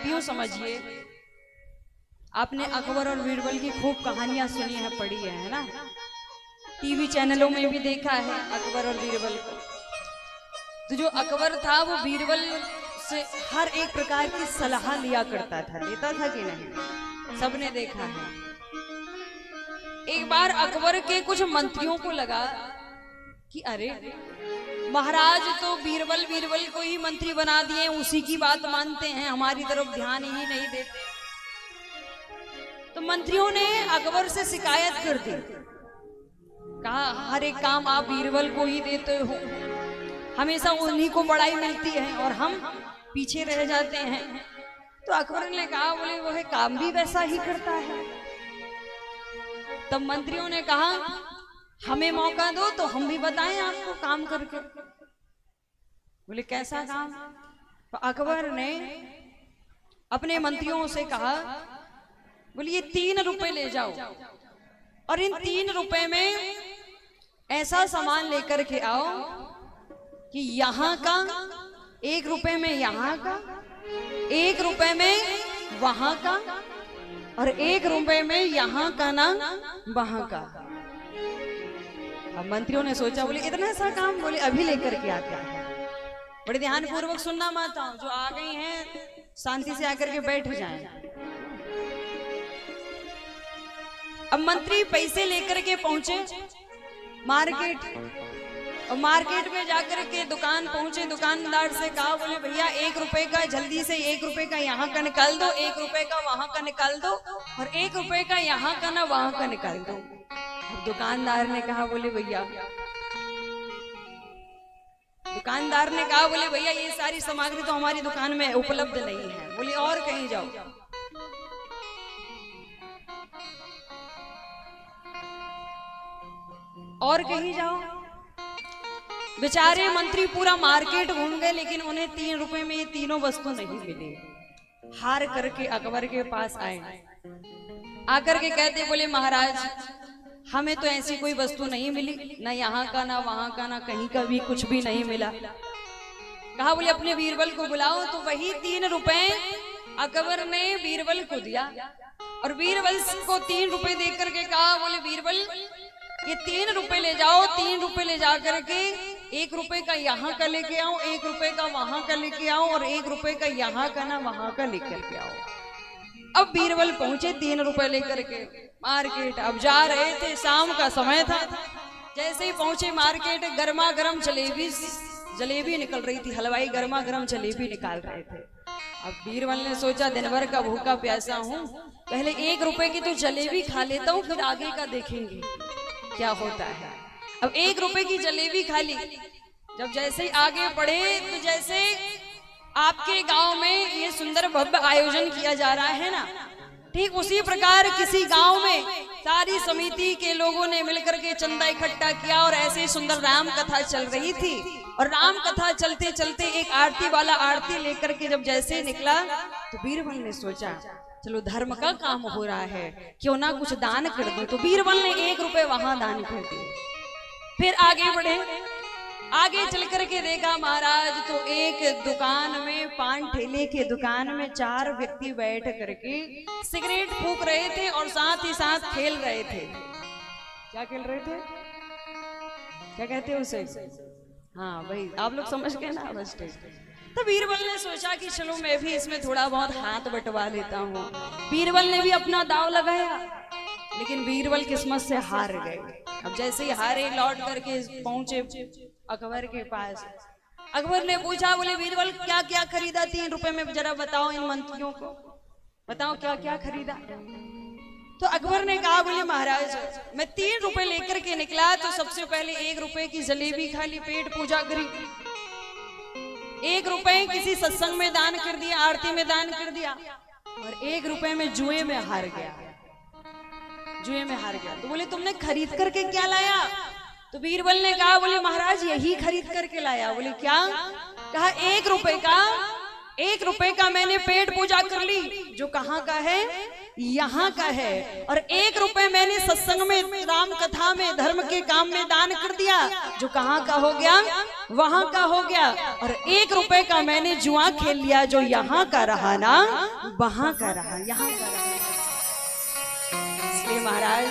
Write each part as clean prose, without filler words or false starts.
आप यूं समझिए, आपने अकबर और बीरबल की खूब कहानियां सुनी है, पढ़ी है ना, टीवी चैनलों में भी देखा है अकबर और बीरबल को। तो जो अकबर था वो बीरबल से हर एक प्रकार की सलाह लिया करता था, देता था कि नहीं, सबने देखा है। एक बार अकबर के कुछ मंत्रियों को लगा कि अरे महाराज तो बीरबल को ही मंत्री बना दिए, उसी की बात मानते हैं, हमारी तरफ ध्यान ही नहीं देते। तो मंत्रियों ने अकबर से शिकायत कर दी, कहा हर एक काम आप बीरबल को ही देते हो, हमेशा उन्हीं को बड़ाई मिलती है और हम पीछे रह जाते हैं। तो अकबर ने कहा बोले वह काम भी वैसा ही करता है। तब मंत्रियों ने कहा हमें मौका दो तो हम भी बताएं आपको काम करके। बोले कैसा काम? तो अकबर ने अपने मंत्रियों से कहा बोले ये 3 रुपए ले जाओ और इन 3 रुपए में ऐसा सामान लेकर के आओ कि यहाँ का 1 रुपए में यहाँ का, 1 रुपए में वहां का और 1 रुपए में यहाँ का ना वहां का। अब मंत्रियों ने सोचा बोले इतना सा काम, बोले अभी लेकर के आते हैं। बड़े ध्यान पूर्वक सुनना माताओं, जो आ गई हैं शांति से आकर के बैठ जाएं। अब मंत्री पैसे लेकर के पहुंचे मार्केट, और मार्केट में जाकर के दुकान पहुंचे, दुकानदार से कहा बोले भैया 1 रुपए का जल्दी से 1 रुपए का यहाँ का निकाल दो, 1 रुपए का वहां का निकाल दो और 1 रुपए का यहाँ का ना वहां का निकाल दो। दुकानदार ने कहा बोले भैया, दुकानदार ने कहा बोले भैया ये सारी सामग्री तो हमारी दुकान में उपलब्ध नहीं है, बोले और कहीं जाओ। और कहीं जाओ। बेचारे मंत्री पूरा मार्केट घूम गए लेकिन उन्हें 3 रुपए में ये तीनों वस्तु नहीं मिली। हार करके अकबर के पास आए, आकर के कहते बोले महाराज हमें तो ऐसी कोई वस्तु नहीं मिली, ना यहाँ का ना वहां का, ना कहीं का भी कुछ भी नहीं मिला। कहा बोले अपने बीरबल को बुलाओ। तो वही 3 रुपए अकबर ने बीरबल को दिया और बीरबल को 3 रुपए दे करके कहा बोले बीरबल ये 3 रुपए ले जाओ, 3 रुपए ले जा करके 1 रुपए का यहाँ का लेके आओ, 1 रुपए का वहां का लेके आओ और 1 रुपए का यहाँ का ना वहां का लेकर के आओ। अब बीरबल पहुंचे 3 रुपए लेकर के मार्केट। अब जा रहे थे, शाम का समय था। जैसे ही पहुंचे मार्केट, गर्मा गर्म जलेबी निकल रही थी, हलवाई गर्मा गर्म जलेबी निकाल रहे थे। अब बीरबल ने सोचा दिन भर का भूखा प्यासा हूँ, पहले 1 रुपए की तो जलेबी खा लेता हूँ, फिर आगे का देखेंगे क्या होता है। अब 1 रुपए की जलेबी खा ली। जब जैसे ही आगे बढ़े तो जैसे आपके गांव में ये सुंदर भव्य आयोजन किया जा रहा है ना, ठीक उसी प्रकार किसी गांव में सारी समिति के लोगों ने मिलकर के चंदा इकट्ठा किया और ऐसे सुंदर राम कथा चल रही थी। और राम कथा चलते चलते एक आरती वाला आरती लेकर के जब जैसे निकला तो बीरबल ने सोचा चलो धर्म का काम हो रहा है, क्यों ना कुछ दान कर दूं। तो बीरबल ने 1 रुपए वहां दान कर दिए। फिर आगे बढ़े, आगे चल करके देखा महाराज तो एक दुकान में, पान ठेले के दुकान में 4 व्यक्ति बैठ करके सिगरेट फूंक रहे थे और साथ ही साथ खेल रहे थे। क्या खेल रहे थे? क्या कहते हैं उसे? हाँ भाई आप लोग समझ गए ना। बस तो बीरबल ने सोचा कि चलो मैं भी इसमें थोड़ा बहुत हाथ बंटवा लेता हूँ। बीरबल ने भी अपना दांव लगाया लेकिन बीरबल किस्मत से हार गए। अब जैसे ही हारे, लौट करके पहुंचे अकबर के पास। अकबर ने पूछा बोले बीरबल क्या क्या खरीदा 3 रुपए में, जरा बताओ इन मंत्रियों को, बताओ क्या क्या खरीदा। तो अकबर ने कहा बोले महाराज मैं 3 रुपए लेकर के निकला तो सबसे पहले 1 रुपए की जलेबी खा ली, पेट पूजा करी, 1 रुपए किसी सत्संग में दान कर दिया, आरती में दान कर दिया और 1 रुपए में जुए में हार गया, जुए में हार गया। तो बोले तुमने खरीद करके क्या लाया? तो बीरबल ने कहा बोले महाराज यही खरीद करके लाया। बोले क्या? कहा 1 रुपए का, 1 रुपए का मैंने पेट पूजा कर ली, जो कहाँ का है? यहाँ का है। और 1 रुपए मैंने सत्संग में, राम कथा में, धर्म के काम में दान कर दिया जो कहाँ का हो गया वहां का हो गया, और 1 रुपए का मैंने जुआ खेल लिया, जो यहाँ का रहा ना वहां का रहा, यहाँ का रहा। इसलिए महाराज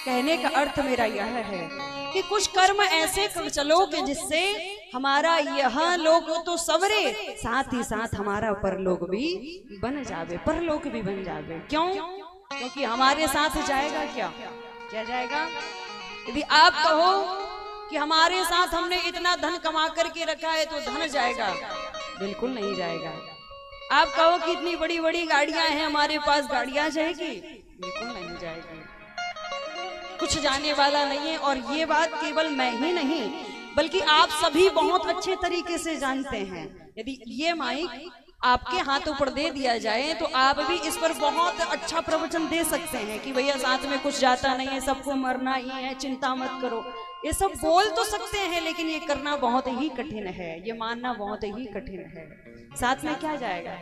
कहने का अर्थ मेरा यह है कि कुछ कर्म ऐसे कर चलो कि जिससे हमारा यह लोक तो सवरे, साथ ही साथ हमारा परलोक भी बन जावे, परलोक भी बन जावे। क्यों? क्योंकि हमारे साथ जाएगा क्या जाएगा? यदि आप कहो कि हमारे साथ हमने इतना धन कमा करके रखा है तो धन जाएगा, बिल्कुल नहीं जाएगा। आप कहो कि इतनी बड़ी बड़ी गाड़ियां हैं हमारे पास, गाड़ियां जाएगी? बिल्कुल नहीं जाएगी। कुछ जाने वाला नहीं है। और ये बात केवल मैं ही नहीं बल्कि आप सभी बहुत अच्छे तरीके से जानते हैं। यदि ये माइक आपके हाथों पर दे दिया जाए तो आप भी इस पर बहुत अच्छा प्रवचन दे सकते हैं कि भैया साथ में कुछ जाता नहीं है, सबको मरना ही है, चिंता मत करो। ये सब बोल तो सकते हैं, लेकिन ये करना बहुत ही कठिन है, ये मानना बहुत ही कठिन है। साथ में क्या जाएगा?